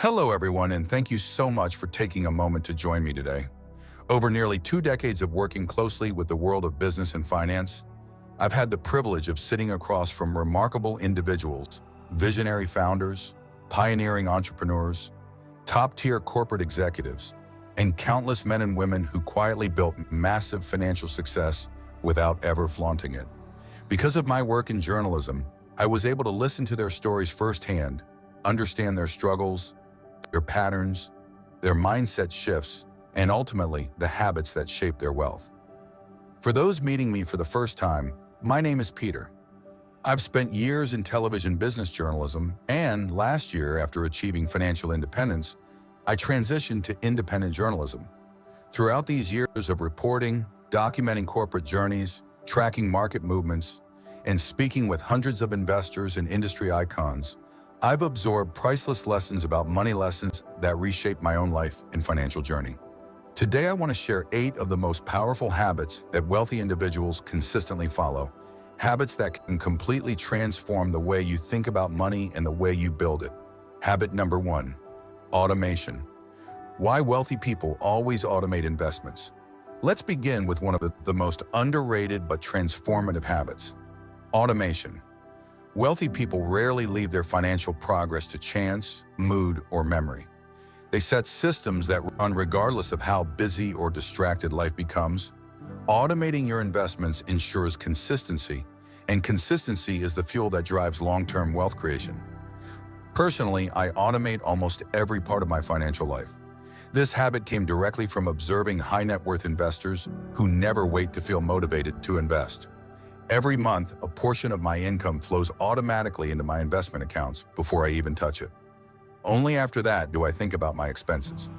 Hello, everyone, and thank you so much for taking a moment to join me today. Over nearly 2 decades of working closely with the world of business and finance, I've had the privilege of sitting across from remarkable individuals, visionary founders, pioneering entrepreneurs, top-tier corporate executives, and countless men and women who quietly built massive financial success without ever flaunting it. Because of my work in journalism, I was able to listen to their stories firsthand, understand their struggles, their patterns, their mindset shifts, and ultimately the habits that shape their wealth. For those meeting me for the first time, my name is Peter. I've spent years in television business journalism, and last year, after achieving financial independence, I transitioned to independent journalism. Throughout these years of reporting, documenting corporate journeys, tracking market movements, and speaking with hundreds of investors and industry icons, I've absorbed priceless lessons about money lessons that reshape my own life and financial journey. Today, I want to share 8 of the most powerful habits that wealthy individuals consistently follow, habits that can completely transform the way you think about money and the way you build it. Habit number 1, automation. Why wealthy people always automate investments. Let's begin with one of the most underrated but transformative habits, automation. Wealthy people rarely leave their financial progress to chance, mood, or memory. They set systems that run regardless of how busy or distracted life becomes. Automating your investments ensures consistency, and consistency is the fuel that drives long-term wealth creation. Personally, I automate almost every part of my financial life. This habit came directly from observing high-net-worth investors who never wait to feel motivated to invest. Every month, a portion of my income flows automatically into my investment accounts before I even touch it. Only after that do I think about my expenses.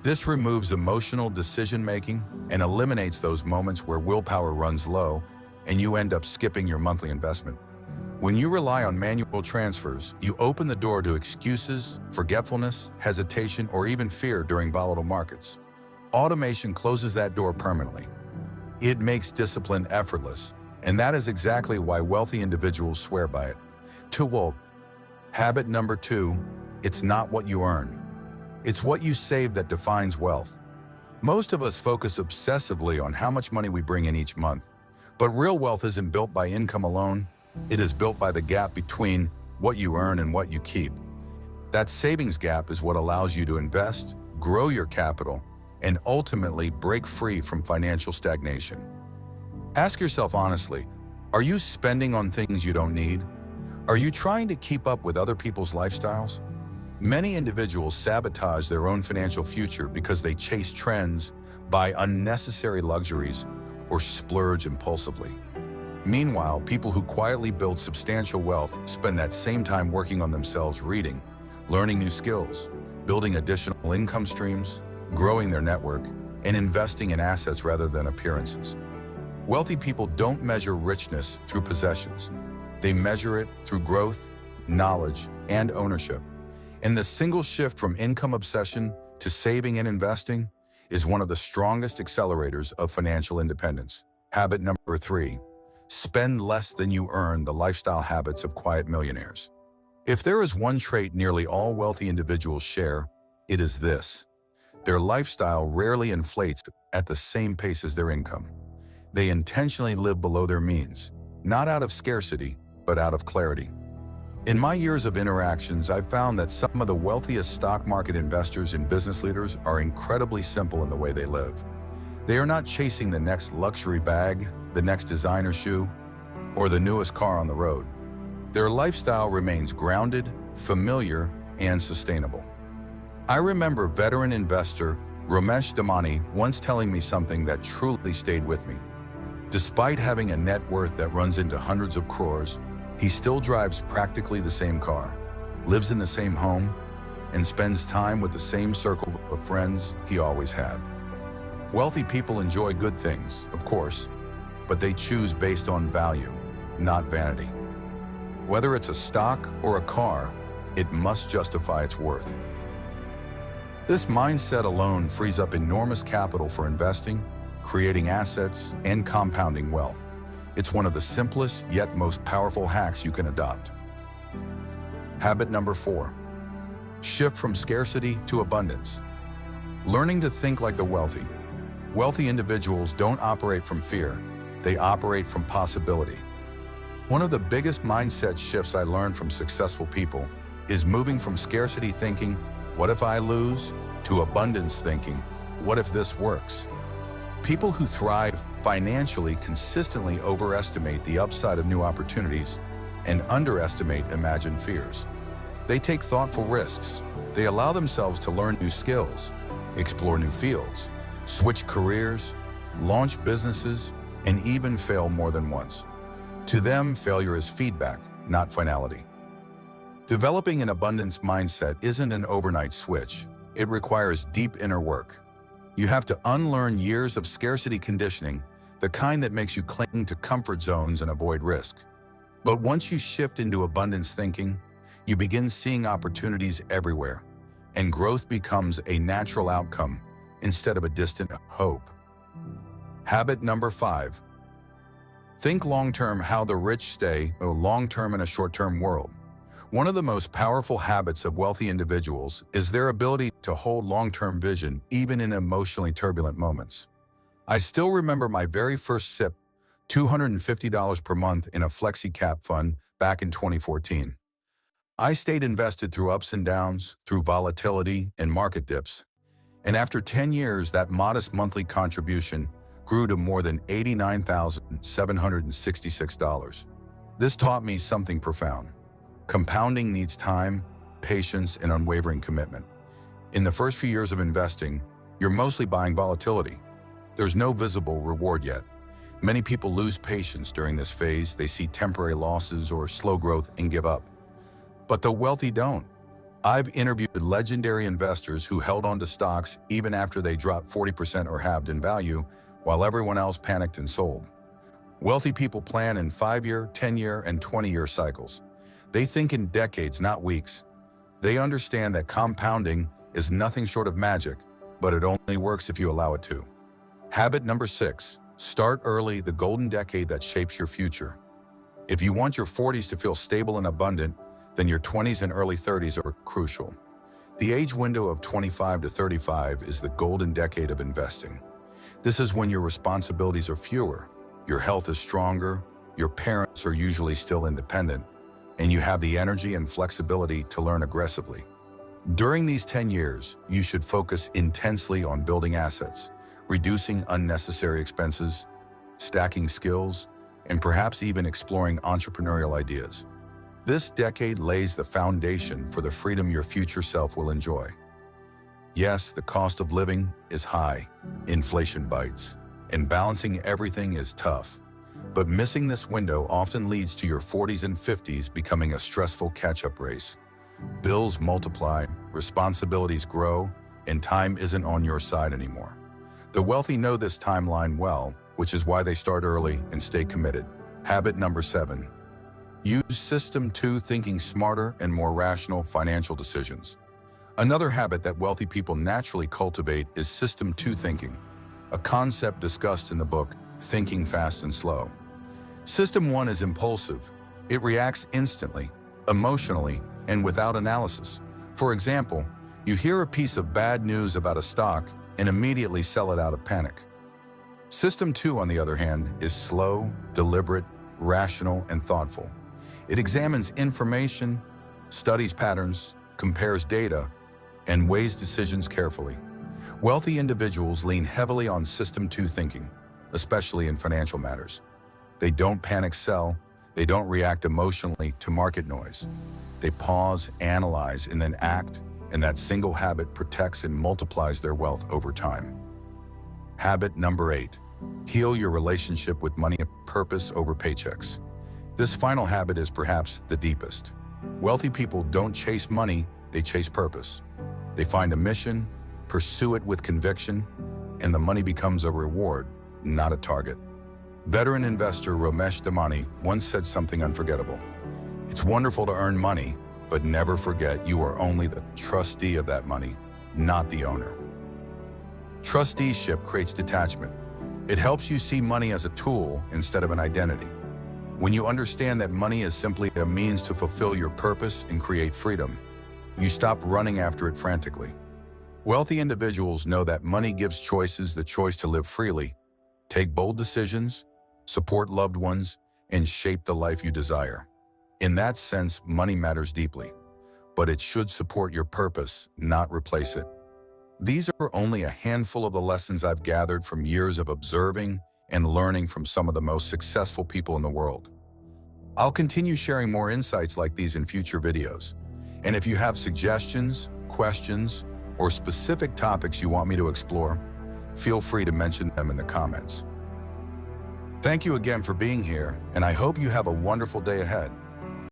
This removes emotional decision-making and eliminates those moments where willpower runs low and you end up skipping your monthly investment. When you rely on manual transfers, you open the door to excuses, forgetfulness, hesitation, or even fear during volatile markets. Automation closes that door permanently. It makes discipline effortless. And that is exactly why wealthy individuals swear by it. Habit number 2, it's not what you earn. It's what you save that defines wealth. Most of us focus obsessively on how much money we bring in each month. But real wealth isn't built by income alone. It is built by the gap between what you earn and what you keep. That savings gap is what allows you to invest, grow your capital, and ultimately break free from financial stagnation. Ask yourself honestly, are you spending on things you don't need? Are you trying to keep up with other people's lifestyles? Many individuals sabotage their own financial future because they chase trends, buy unnecessary luxuries, or splurge impulsively. Meanwhile, people who quietly build substantial wealth spend that same time working on themselves, reading, learning new skills, building additional income streams, growing their network, and investing in assets rather than appearances. Wealthy people don't measure richness through possessions. They measure it through growth, knowledge, and ownership. And the single shift from income obsession to saving and investing is one of the strongest accelerators of financial independence. Habit number 3, spend less than you earn, the lifestyle habits of quiet millionaires. If there is one trait nearly all wealthy individuals share, it is this. Their lifestyle rarely inflates at the same pace as their income. They intentionally live below their means, not out of scarcity, but out of clarity. In my years of interactions, I've found that some of the wealthiest stock market investors and business leaders are incredibly simple in the way they live. They are not chasing the next luxury bag, the next designer shoe, or the newest car on the road. Their lifestyle remains grounded, familiar, and sustainable. I remember veteran investor Ramesh Damani once telling me something that truly stayed with me. Despite having a net worth that runs into hundreds of crores, he still drives practically the same car, lives in the same home, and spends time with the same circle of friends he always had. Wealthy people enjoy good things, of course, but they choose based on value, not vanity. Whether it's a stock or a car, it must justify its worth. This mindset alone frees up enormous capital for investing, creating assets, and compounding wealth. It's one of the simplest yet most powerful hacks you can adopt. Habit number 4, Shift from scarcity to abundance. Learning to think like the wealthy. Wealthy individuals don't operate from fear, they operate from possibility. One of the biggest mindset shifts I learned from successful people is moving from scarcity thinking, what if I lose, to abundance thinking, what if this works? People who thrive financially consistently overestimate the upside of new opportunities and underestimate imagined fears. They take thoughtful risks. They allow themselves to learn new skills, explore new fields, switch careers, launch businesses, and even fail more than once. To them, failure is feedback, not finality. Developing an abundance mindset isn't an overnight switch. It requires deep inner work. You have to unlearn years of scarcity conditioning, the kind that makes you cling to comfort zones and avoid risk. But once you shift into abundance thinking, you begin seeing opportunities everywhere, and growth becomes a natural outcome instead of a distant hope. Habit number 5. Think long-term. How the rich stay long-term in a short-term world. One of the most powerful habits of wealthy individuals is their ability to hold long-term vision even in emotionally turbulent moments. I still remember my very first SIP, $250 per month in a flexi-cap fund back in 2014. I stayed invested through ups and downs, through volatility and market dips. And after 10 years, that modest monthly contribution grew to more than $89,766. This taught me something profound. Compounding needs time, patience, and unwavering commitment. In the first few years of investing, you're mostly buying volatility. There's no visible reward yet. Many people lose patience during this phase. They see temporary losses or slow growth and give up. But the wealthy don't. I've interviewed legendary investors who held on to stocks even after they dropped 40% or halved in value, while everyone else panicked and sold. Wealthy people plan in 5-year, 10-year, and 20-year cycles. They think in decades, not weeks. They understand that compounding is nothing short of magic, but it only works if you allow it to. Habit number 6. Start early, the golden decade that shapes your future. If you want your 40s to feel stable and abundant, then your 20s and early 30s are crucial. The age window of 25 to 35 is the golden decade of investing. This is when your responsibilities are fewer, your health is stronger, your parents are usually still independent, and you have the energy and flexibility to learn aggressively. During these 10 years, you should focus intensely on building assets, reducing unnecessary expenses, stacking skills, and perhaps even exploring entrepreneurial ideas. This decade lays the foundation for the freedom your future self will enjoy. Yes, the cost of living is high, inflation bites, and balancing everything is tough. But missing this window often leads to your 40s and 50s becoming a stressful catch-up race. Bills multiply, responsibilities grow, and time isn't on your side anymore. The wealthy know this timeline well, which is why they start early and stay committed. Habit number 7. Use System 2, thinking smarter and more rational financial decisions. Another habit that wealthy people naturally cultivate is System 2 thinking, a concept discussed in the book Thinking Fast and Slow. System 1 is impulsive. It reacts instantly, emotionally, and without analysis. For example, you hear a piece of bad news about a stock and immediately sell it out of panic. System 2, on the other hand, is slow, deliberate, rational, and thoughtful. It examines information, studies patterns, compares data, and weighs decisions carefully. Wealthy individuals lean heavily on System 2 thinking, especially in financial matters. They don't panic sell, they don't react emotionally to market noise. They pause, analyze, and then act, and that single habit protects and multiplies their wealth over time. Habit number 8. Heal your relationship with money, purpose over paychecks. This final habit is perhaps the deepest. Wealthy people don't chase money, they chase purpose. They find a mission, pursue it with conviction, and the money becomes a reward, not a target. Veteran investor Ramesh Damani once said something unforgettable. It's wonderful to earn money, but never forget you are only the trustee of that money, not the owner. Trusteeship creates detachment. It helps you see money as a tool instead of an identity. When you understand that money is simply a means to fulfill your purpose and create freedom, You stop running after it frantically. Wealthy individuals know that money gives choices the choice to live freely, take bold decisions, support loved ones, and shape the life you desire. In that sense, money matters deeply, but it should support your purpose, not replace it. These are only a handful of the lessons I've gathered from years of observing and learning from some of the most successful people in the world. I'll continue sharing more insights like these in future videos. And if you have suggestions, questions, or specific topics you want me to explore, feel free to mention them in the comments. Thank you again for being here, and I hope you have a wonderful day ahead.